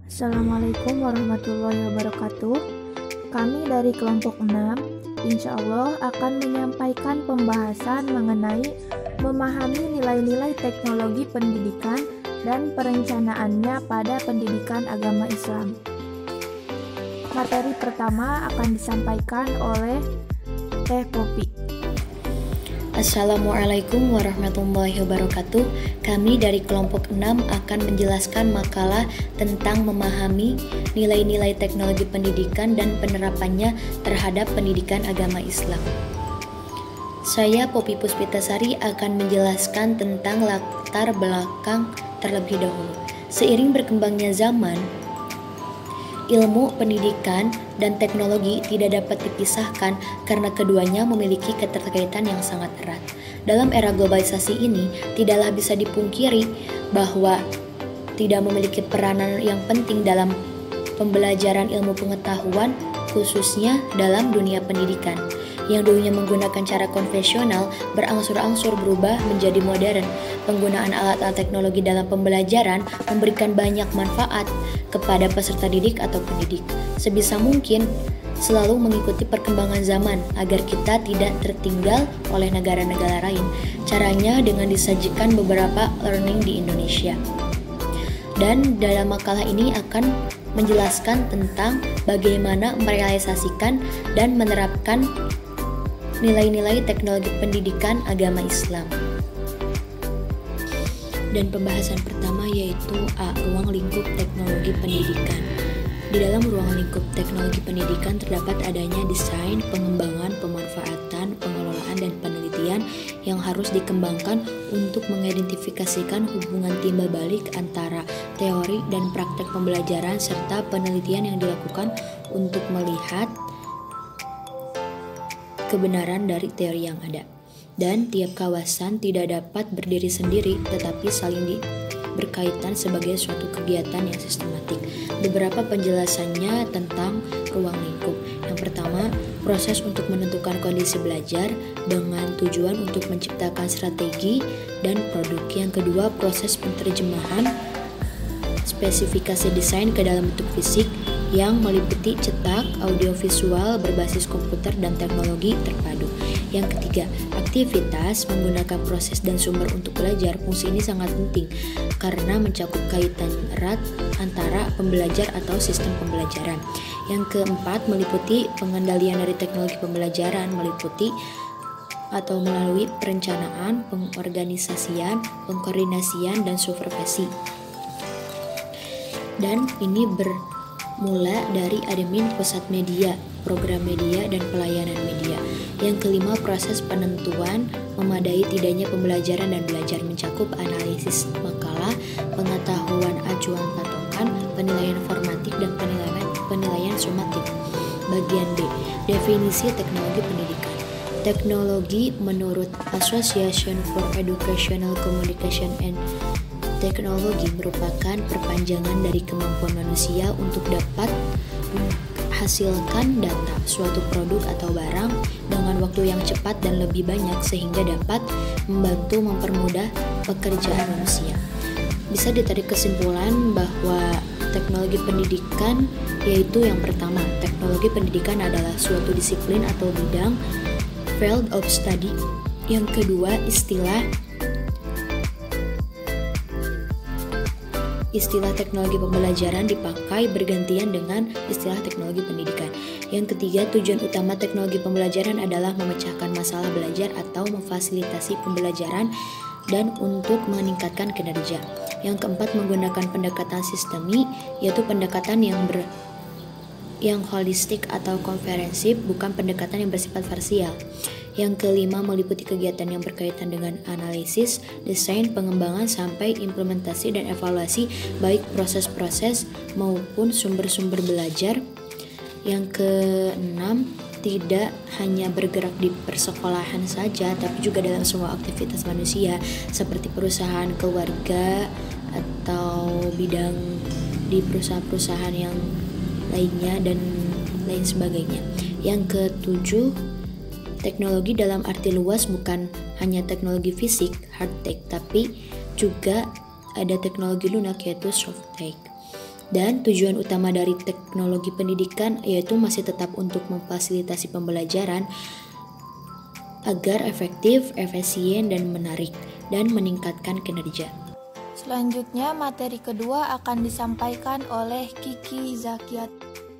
Assalamualaikum warahmatullahi wabarakatuh. Kami dari kelompok 6, insya Allah akan menyampaikan pembahasan mengenai memahami nilai-nilai teknologi pendidikan dan perencanaannya pada pendidikan agama Islam. Materi pertama akan disampaikan oleh Teh Popi. Assalamualaikum warahmatullahi wabarakatuh. Kami dari kelompok 6 akan menjelaskan makalah tentang memahami nilai-nilai teknologi pendidikan dan penerapannya terhadap pendidikan agama Islam. Saya Popi Puspitasari akan menjelaskan tentang latar belakang terlebih dahulu. Seiring berkembangnya zaman, ilmu pendidikan dan teknologi tidak dapat dipisahkan karena keduanya memiliki keterkaitan yang sangat erat. Dalam era globalisasi ini, tidaklah bisa dipungkiri bahwa tidak memiliki peranan yang penting dalam pembelajaran ilmu pengetahuan, khususnya dalam dunia pendidikan. Yang dulunya menggunakan cara konvensional berangsur-angsur berubah menjadi modern. Penggunaan alat-alat teknologi dalam pembelajaran memberikan banyak manfaat kepada peserta didik atau pendidik. Sebisa mungkin selalu mengikuti perkembangan zaman agar kita tidak tertinggal oleh negara-negara lain. Caranya dengan disajikan beberapa learning di Indonesia. Dan dalam makalah ini akan menjelaskan tentang bagaimana merealisasikan dan menerapkan nilai-nilai teknologi pendidikan agama Islam. Dan pembahasan pertama yaitu A. Ruang lingkup teknologi pendidikan. Di dalam ruang lingkup teknologi pendidikan terdapat adanya desain, pengembangan, pemanfaatan, pengelolaan, dan penelitian yang harus dikembangkan untuk mengidentifikasikan hubungan timbal balik antara teori dan praktek pembelajaran serta penelitian yang dilakukan untuk melihat kebenaran dari teori yang ada. Dan tiap kawasan tidak dapat berdiri sendiri tetapi saling berkaitan sebagai suatu kegiatan yang sistematik. Beberapa penjelasannya tentang ruang lingkup. Yang pertama, proses untuk menentukan kondisi belajar dengan tujuan untuk menciptakan strategi dan produk. Yang kedua, proses penerjemahan spesifikasi desain ke dalam bentuk fisik yang meliputi cetak, audiovisual berbasis komputer dan teknologi terpadu. Yang ketiga, aktivitas menggunakan proses dan sumber untuk belajar. Fungsi ini sangat penting karena mencakup kaitan erat antara pembelajar atau sistem pembelajaran. Yang keempat, meliputi pengendalian dari teknologi pembelajaran, meliputi atau melalui perencanaan, pengorganisasian, pengkoordinasian, dan supervisi. Dan ini bermula dari admin pusat media, program media, dan pelayanan media. Yang kelima, proses penentuan memadai tidaknya pembelajaran dan belajar mencakup analisis makalah, pengetahuan acuan patokan, penilaian formatif, dan penilaian sumatif. Bagian B, definisi teknologi pendidikan. Teknologi menurut Association for Educational Communication and Teknologi merupakan perpanjangan dari kemampuan manusia untuk dapat menghasilkan data suatu produk atau barang dengan waktu yang cepat dan lebih banyak sehingga dapat membantu mempermudah pekerjaan manusia. Bisa ditarik kesimpulan bahwa teknologi pendidikan yaitu yang pertama, teknologi pendidikan adalah suatu disiplin atau bidang field of study. Yang kedua, istilah teknologi pembelajaran dipakai bergantian dengan istilah teknologi pendidikan. Yang ketiga, tujuan utama teknologi pembelajaran adalah memecahkan masalah belajar atau memfasilitasi pembelajaran dan untuk meningkatkan kinerja. Yang keempat, menggunakan pendekatan sistemik, yaitu pendekatan yang holistik atau komprehensif, bukan pendekatan yang bersifat parsial. Yang kelima, meliputi kegiatan yang berkaitan dengan analisis, desain, pengembangan, sampai implementasi dan evaluasi baik proses-proses maupun sumber-sumber belajar. Yang keenam, tidak hanya bergerak di persekolahan saja, tapi juga dalam semua aktivitas manusia seperti perusahaan, keluarga, atau bidang di perusahaan-perusahaan yang lainnya dan lain sebagainya. Yang ketujuh, teknologi dalam arti luas bukan hanya teknologi fisik, hard tech, tapi juga ada teknologi lunak yaitu soft tech. Dan tujuan utama dari teknologi pendidikan yaitu masih tetap untuk memfasilitasi pembelajaran agar efektif, efisien, dan menarik, dan meningkatkan kinerja. Selanjutnya, materi kedua akan disampaikan oleh Kiki Zakiat.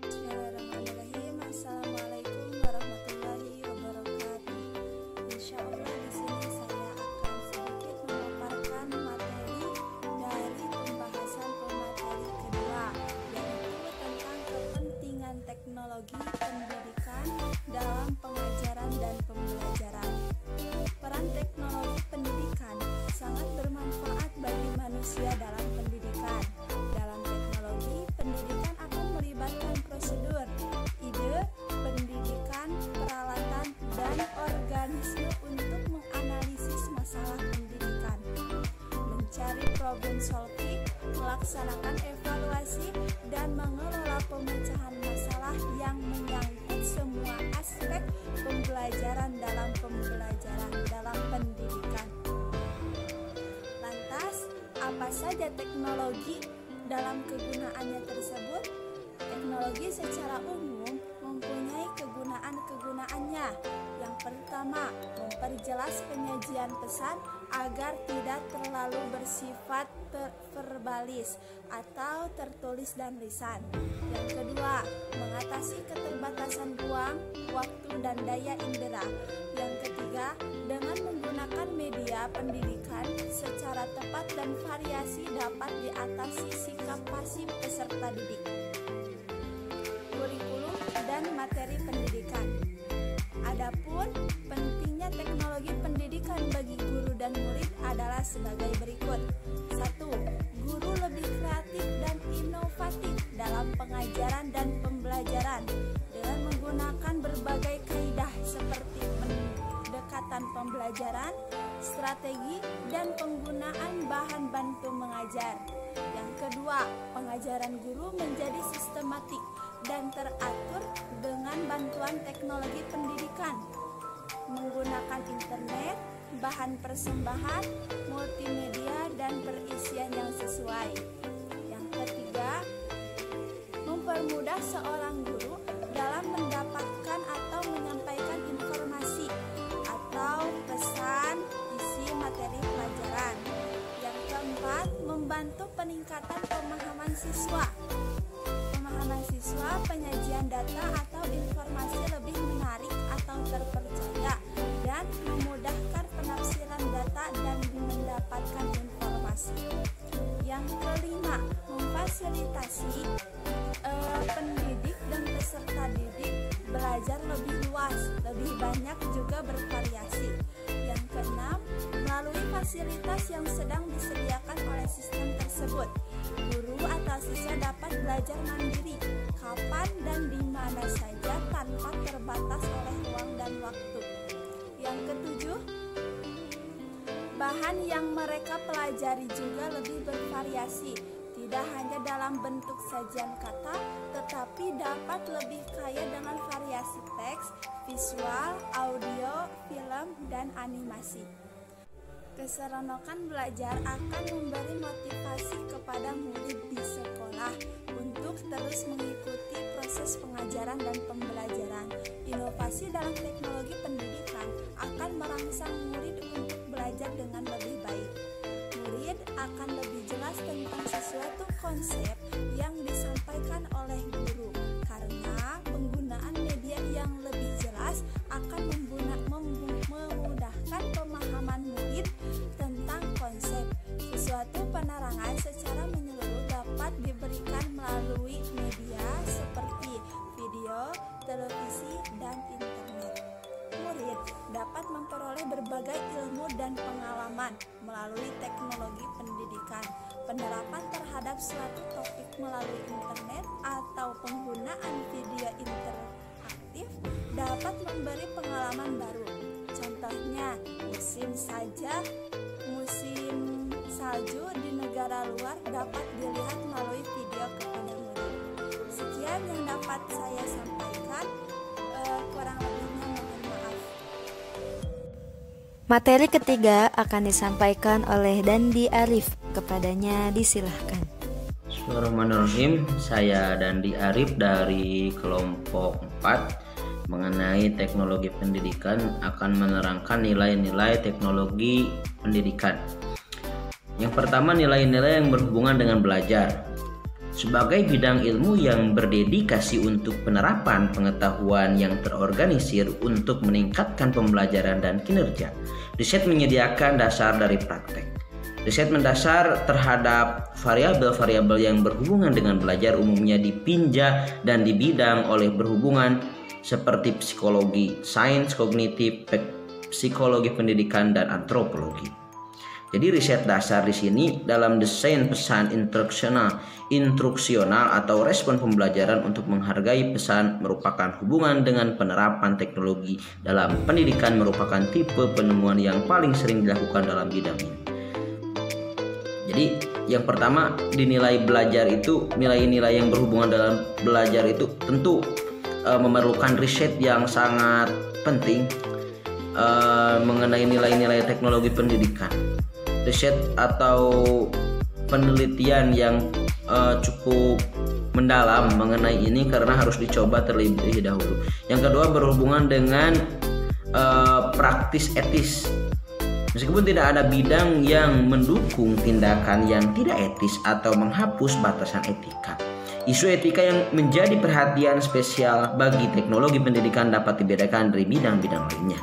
Bismillahirrahmanirrahim. Assalamualaikum warahmatullahi wabarakatuh. Insyaallah di sini saya akan sedikit memaparkan materi dari pembahasan pemateri kedua, yaitu tentang kepentingan teknologi pendidikan dalam pengajaran dan pembelajaran. Peran teknologi pendidikan sangat bermanfaat bagi manusia dalam pendidikan. Dalam teknologi, pendidikan akan melibatkan prosedur, ide, pendidikan, peralatan, dan organisme untuk menganalisis masalah pendidikan, mencari problem solving, melaksanakan evaluasi, dan mengelola pemecahan masalah yang menyangkut semua aspek pembelajaran dalam pendidikan. Lantas, apa saja teknologi dalam kegunaannya tersebut? Teknologi secara umum mempunyai kegunaan-kegunaannya. Yang pertama, memperjelas penyajian pesan agar tidak terlalu bersifat verbalis atau tertulis dan lisan. Yang kedua, mengatasi keterbatasan ruang, waktu, dan daya indera. Yang ketiga, dengan menggunakan media pendidikan secara tepat dan variasi dapat diatasi sikap pasif peserta didik. Kurikulum dan materi pendidikan. Adapun pentingnya teknologi pendidikan bagi guru dan murid adalah sebagai berikut. 1. Guru lebih kreatif dan inovatif dalam pengajaran dan pembelajaran dengan menggunakan berbagai kaidah seperti pendekatan pembelajaran, strategi, dan penggunaan bahan bantu mengajar. Yang kedua, pengajaran guru menjadi sistematik dan teratur dengan bantuan teknologi pendidikan, menggunakan internet, bahan persembahan, multimedia, dan perisian yang sesuai. Yang ketiga, mempermudah seorang guru dalam mendapatkan atau menyampaikan informasi atau pesan isi materi pelajaran. Yang keempat, membantu peningkatan pemahaman siswa. Penyajian data atau informasi lebih menarik atau terpercaya dan memudahkan penafsiran data dan mendapatkan informasi. Yang kelima, memfasilitasi pendidik dan peserta didik belajar lebih luas, lebih banyak juga bervariasi. Yang keenam, melalui fasilitas yang sedang disediakan oleh sistem tersebut, guru atau siswa dapat belajar mandiri, kapan dan di mana saja tanpa terbatas oleh ruang dan waktu. Yang ketujuh, bahan yang mereka pelajari juga lebih bervariasi, tidak hanya dalam bentuk sajian kata, tetapi dapat lebih kaya dengan variasi teks, visual, audio, film, dan animasi. Keseronokan belajar akan memberi motivasi kepada murid di sekolah untuk terus mengikuti proses pengajaran dan pembelajaran. Inovasi dalam teknologi pendidikan akan merangsang murid untuk belajar dengan lebih baik. Murid akan lebih jelas tentang sesuatu konsep yang disampaikan oleh guru, karena penggunaan media yang lebih jelas akan memudahkan pemahaman murid tentang konsep. Suatu penerangan secara menyeluruh dapat diberikan melalui media seperti video, televisi, dan internet. Murid dapat memperoleh berbagai ilmu dan pengalaman melalui teknologi pendidikan. Penerapan terhadap suatu topik melalui internet atau penggunaan video interaktif dapat memberi pengalaman baru. Contohnya, musim salju di negara luar dapat dilihat melalui video kepada murid. Sekian yang dapat saya sampaikan, kurang lebihnya mohon maaf. Materi ketiga akan disampaikan oleh Dandi Arif. Kepadanya disilahkan. Bismillahirrahmanirrahim. Saya Dandi Arif dari kelompok 4 mengenai teknologi pendidikan akan menerangkan nilai-nilai teknologi pendidikan. Yang pertama, nilai-nilai yang berhubungan dengan belajar. Sebagai bidang ilmu yang berdedikasi untuk penerapan pengetahuan yang terorganisir untuk meningkatkan pembelajaran dan kinerja, riset menyediakan dasar dari praktek. Riset mendasar terhadap variabel-variabel yang berhubungan dengan belajar umumnya dipinja dan dibidang oleh berhubungan seperti psikologi, sains kognitif, psikologi pendidikan, dan antropologi. Jadi riset dasar di sini dalam desain pesan instruksional atau respon pembelajaran untuk menghargai pesan merupakan hubungan dengan penerapan teknologi dalam pendidikan merupakan tipe penemuan yang paling sering dilakukan dalam bidang ini. Jadi yang pertama dinilai belajar itu, nilai-nilai yang berhubungan dalam belajar itu tentu memerlukan riset yang sangat penting mengenai nilai-nilai teknologi pendidikan. Riset atau penelitian yang cukup mendalam mengenai ini karena harus dicoba terlebih dahulu. Yang kedua berhubungan dengan praktis etis. Meskipun tidak ada bidang yang mendukung tindakan yang tidak etis atau menghapus batasan etika, isu etika yang menjadi perhatian spesial bagi teknologi pendidikan dapat dibedakan dari bidang-bidang lainnya.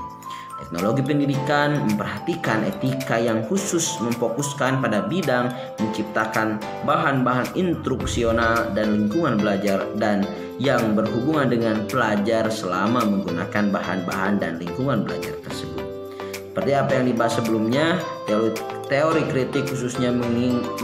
Teknologi pendidikan memperhatikan etika yang khusus, memfokuskan pada bidang menciptakan bahan-bahan instruksional dan lingkungan belajar dan yang berhubungan dengan pelajar selama menggunakan bahan-bahan dan lingkungan belajar tersebut. Seperti apa yang dibahas sebelumnya, teori kritik khususnya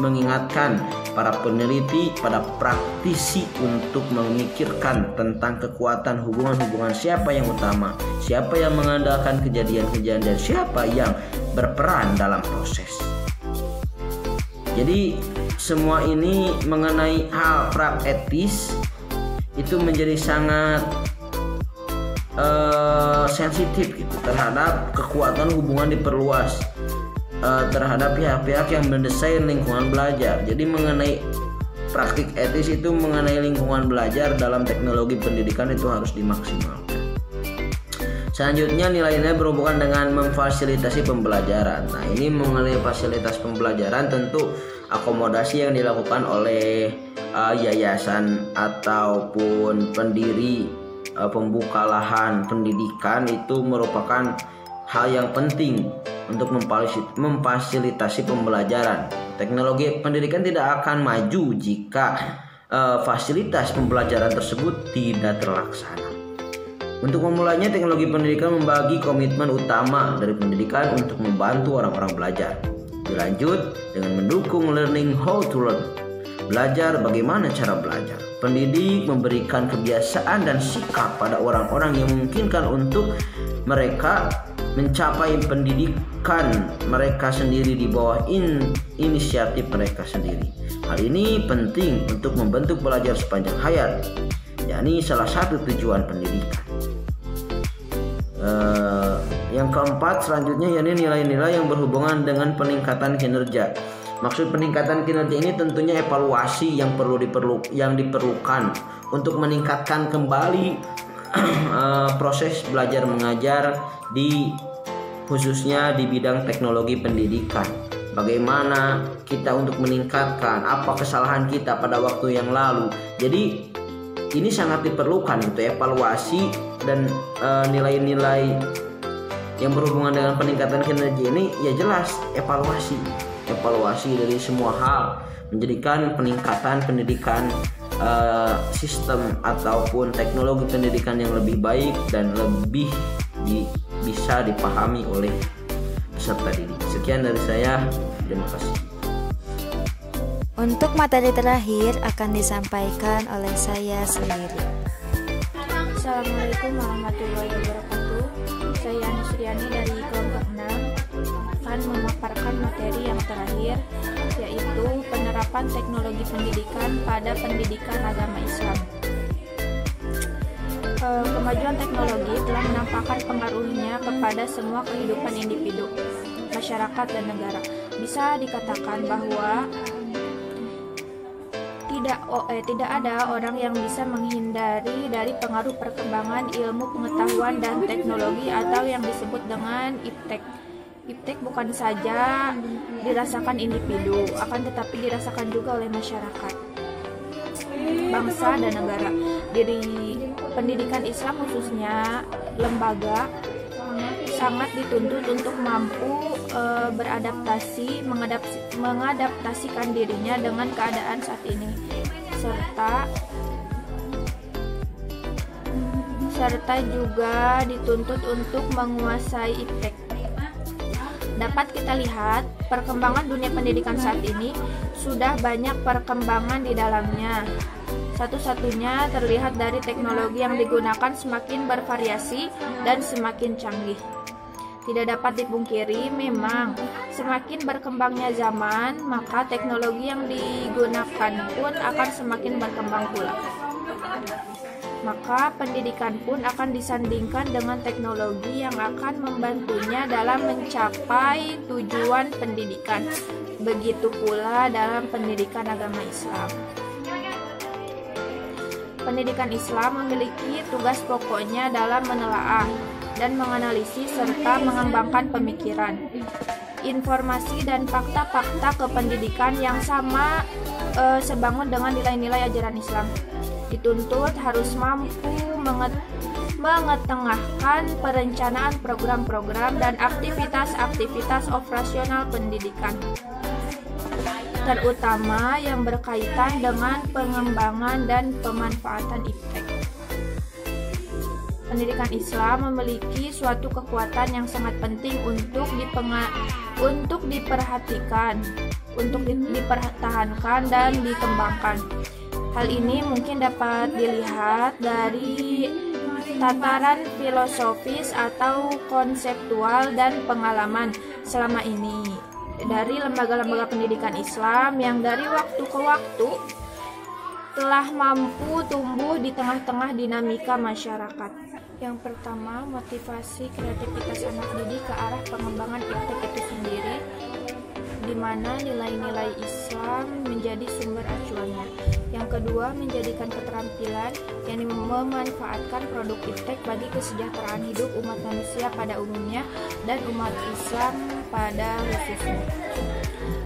mengingatkan para peneliti pada praktisi untuk memikirkan tentang kekuatan hubungan-hubungan siapa yang utama, siapa yang mengandalkan kejadian-kejadian, dan siapa yang berperan dalam proses. Jadi semua ini mengenai hal etis itu menjadi sangat sensitif gitu, terhadap kekuatan hubungan diperluas terhadap pihak-pihak yang mendesain lingkungan belajar. Jadi mengenai praktik etis itu mengenai lingkungan belajar dalam teknologi pendidikan itu harus dimaksimalkan. Selanjutnya nilai-nilai berhubungan dengan memfasilitasi pembelajaran. Nah ini mengenai fasilitas pembelajaran tentu akomodasi yang dilakukan oleh yayasan ataupun pendiri pembuka lahan pendidikan itu merupakan hal yang penting untuk memfasilitasi pembelajaran. Teknologi pendidikan tidak akan maju jika fasilitas pembelajaran tersebut tidak terlaksana. Untuk memulainya, teknologi pendidikan membagi komitmen utama dari pendidikan untuk membantu orang-orang belajar. Dilanjut dengan mendukung learning how to learn. Belajar bagaimana cara belajar. Pendidik memberikan kebiasaan dan sikap pada orang-orang yang memungkinkan untuk mereka mencapai pendidikan mereka sendiri di bawah inisiatif mereka sendiri. Hal ini penting untuk membentuk pelajar sepanjang hayat, yakni salah satu tujuan pendidikan. Yang keempat selanjutnya yakni nilai-nilai yang berhubungan dengan peningkatan kinerja. Maksud peningkatan kinerja ini tentunya evaluasi yang diperlukan untuk meningkatkan kembali proses belajar mengajar khususnya di bidang teknologi pendidikan. Bagaimana kita untuk meningkatkan apa kesalahan kita pada waktu yang lalu. Jadi ini sangat diperlukan gitu, evaluasi dan nilai-nilai yang berhubungan dengan peningkatan kinerja ini ya jelas evaluasi dari semua hal menjadikan peningkatan pendidikan sistem ataupun teknologi pendidikan yang lebih baik dan lebih bisa dipahami oleh peserta didik. Sekian dari saya, terima kasih. Untuk materi terakhir akan disampaikan oleh saya sendiri. Assalamualaikum warahmatullahi wabarakatuh. Saya Anusriani dari kelompok 6 akan memaparkan materi yang terakhir, yaitu penerapan teknologi pendidikan pada pendidikan agama Islam. Kemajuan teknologi telah menampakkan pengaruhnya kepada semua kehidupan individu, masyarakat, dan negara. Bisa dikatakan bahwa tidak ada orang yang bisa menghindari dari pengaruh perkembangan ilmu pengetahuan dan teknologi atau yang disebut dengan iptek. Iptek bukan saja dirasakan individu, akan tetapi dirasakan juga oleh masyarakat, bangsa dan negara. Dari pendidikan Islam khususnya lembaga sangat dituntut untuk mampu beradaptasi, mengadaptasikan dirinya dengan keadaan saat ini, serta juga dituntut untuk menguasai iptek. Dapat kita lihat, perkembangan dunia pendidikan saat ini sudah banyak perkembangan di dalamnya. Satu-satunya terlihat dari teknologi yang digunakan semakin bervariasi dan semakin canggih. Tidak dapat dipungkiri, memang semakin berkembangnya zaman, maka teknologi yang digunakan pun akan semakin berkembang pula. Maka pendidikan pun akan disandingkan dengan teknologi yang akan membantunya dalam mencapai tujuan pendidikan. Begitu pula dalam pendidikan agama Islam. Pendidikan Islam memiliki tugas pokoknya dalam menelaah dan menganalisis serta mengembangkan pemikiran, informasi dan fakta-fakta kependidikan yang sama sebangun dengan nilai-nilai ajaran Islam. Dituntut harus mampu mengetengahkan perencanaan program-program dan aktivitas-aktivitas operasional pendidikan, terutama yang berkaitan dengan pengembangan dan pemanfaatan iptek. Pendidikan Islam memiliki suatu kekuatan yang sangat penting untuk diperhatikan, untuk dipertahankan dan dikembangkan. Hal ini mungkin dapat dilihat dari tataran filosofis atau konseptual dan pengalaman selama ini dari lembaga-lembaga pendidikan Islam yang dari waktu ke waktu telah mampu tumbuh di tengah-tengah dinamika masyarakat. Yang pertama, motivasi kreativitas anak didik ke arah pengembangan iptek itu sendiri, di mana nilai-nilai Islam menjadi sumber acuannya. Yang kedua, menjadikan keterampilan yang memanfaatkan produk iptek bagi kesejahteraan hidup umat manusia pada umumnya dan umat Islam pada khususnya.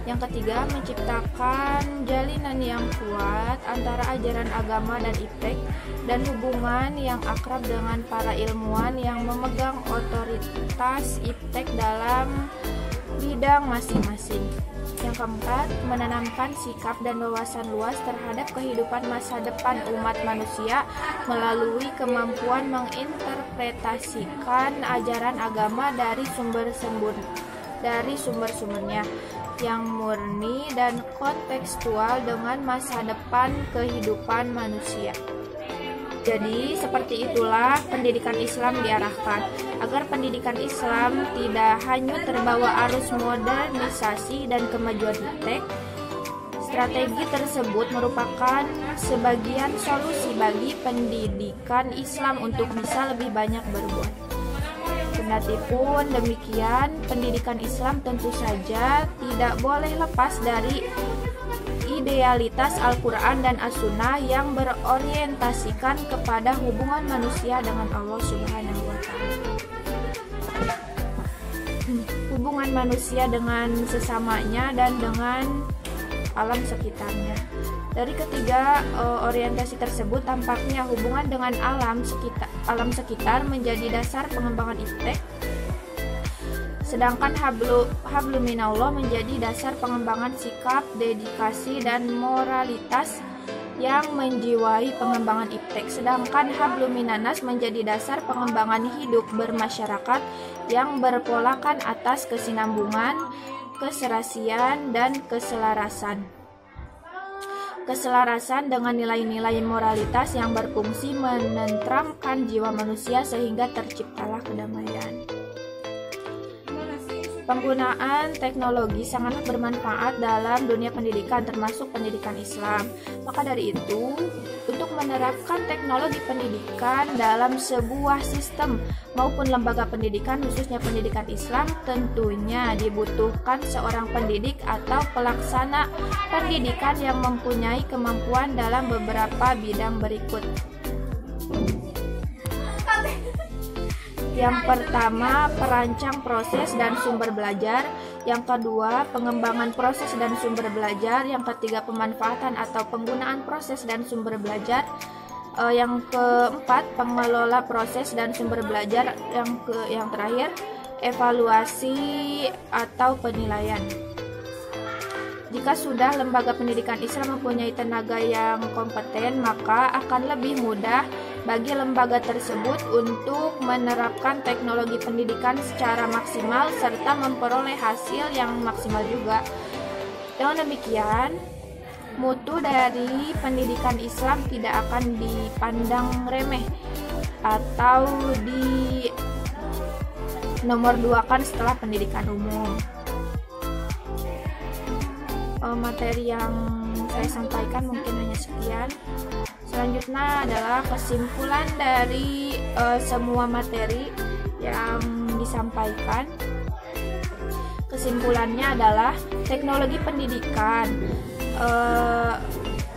Yang ketiga, menciptakan jalinan yang kuat antara ajaran agama dan iptek dan hubungan yang akrab dengan para ilmuwan yang memegang otoritas iptek dalam bidang masing-masing. Yang keempat, menanamkan sikap dan wawasan luas terhadap kehidupan masa depan umat manusia melalui kemampuan menginterpretasikan ajaran agama dari sumber-sumbernya yang murni dan kontekstual dengan masa depan kehidupan manusia. Jadi, seperti itulah pendidikan Islam diarahkan, agar pendidikan Islam tidak hanya terbawa arus modernisasi dan kemajuan iptek. Strategi tersebut merupakan sebagian solusi bagi pendidikan Islam untuk bisa lebih banyak berbuat. Kendatipun demikian, pendidikan Islam tentu saja tidak boleh lepas dari idealitas Al-Quran dan As-Sunnah yang berorientasikan kepada hubungan manusia dengan Allah Subhanahu wa Ta'ala. Hubungan manusia dengan sesamanya dan dengan alam sekitarnya. Dari ketiga orientasi tersebut, tampaknya hubungan dengan alam sekitar menjadi dasar pengembangan iptek, sedangkan hablu minallah menjadi dasar pengembangan sikap, dedikasi, dan moralitas yang menjiwai pengembangan iptek, sedangkan hablu minanas menjadi dasar pengembangan hidup bermasyarakat yang berpolakan atas kesinambungan, keserasian, dan keselarasan dengan nilai-nilai moralitas yang berfungsi menenteramkan jiwa manusia sehingga terciptalah kedamaian. Penggunaan teknologi sangatlah bermanfaat dalam dunia pendidikan, termasuk pendidikan Islam. Maka dari itu, untuk menerapkan teknologi pendidikan dalam sebuah sistem maupun lembaga pendidikan, khususnya pendidikan Islam, tentunya dibutuhkan seorang pendidik atau pelaksana pendidikan yang mempunyai kemampuan dalam beberapa bidang berikut. Yang pertama, perancang proses dan sumber belajar. Yang kedua, pengembangan proses dan sumber belajar. Yang ketiga, pemanfaatan atau penggunaan proses dan sumber belajar. Yang keempat, pengelola proses dan sumber belajar. Yang terakhir, evaluasi atau penilaian. Jika sudah lembaga pendidikan Islam mempunyai tenaga yang kompeten, maka akan lebih mudah bagi lembaga tersebut untuk menerapkan teknologi pendidikan secara maksimal serta memperoleh hasil yang maksimal juga. Dengan demikian, mutu dari pendidikan Islam tidak akan dipandang remeh atau dinomorduakan setelah pendidikan umum. Materi yang saya sampaikan mungkin hanya sekian. Selanjutnya adalah kesimpulan dari semua materi yang disampaikan. Kesimpulannya adalah teknologi pendidikan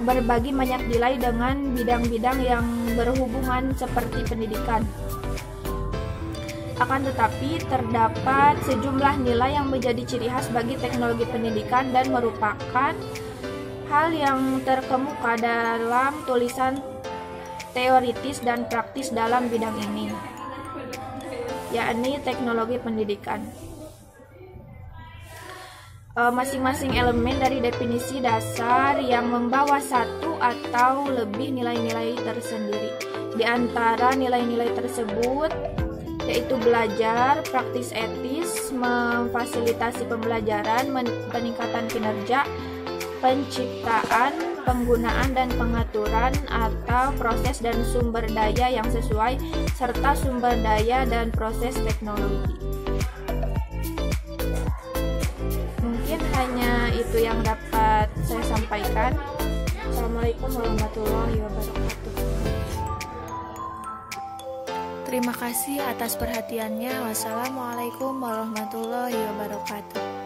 berbagi banyak nilai dengan bidang-bidang yang berhubungan seperti pendidikan. Akan tetapi terdapat sejumlah nilai yang menjadi ciri khas bagi teknologi pendidikan dan merupakan hal yang terkemuka dalam tulisan teoritis dan praktis dalam bidang ini, yakni teknologi pendidikan. Masing-masing elemen dari definisi dasar yang membawa satu atau lebih nilai-nilai tersendiri. Di antara nilai-nilai tersebut yaitu belajar, praktis etis, memfasilitasi pembelajaran, peningkatan kinerja, penciptaan, penggunaan dan pengaturan atau proses dan sumber daya yang sesuai, serta sumber daya dan proses teknologi. Mungkin hanya itu yang dapat saya sampaikan. Assalamualaikum warahmatullahi wabarakatuh. Terima kasih atas perhatiannya. Wassalamualaikum warahmatullahi wabarakatuh.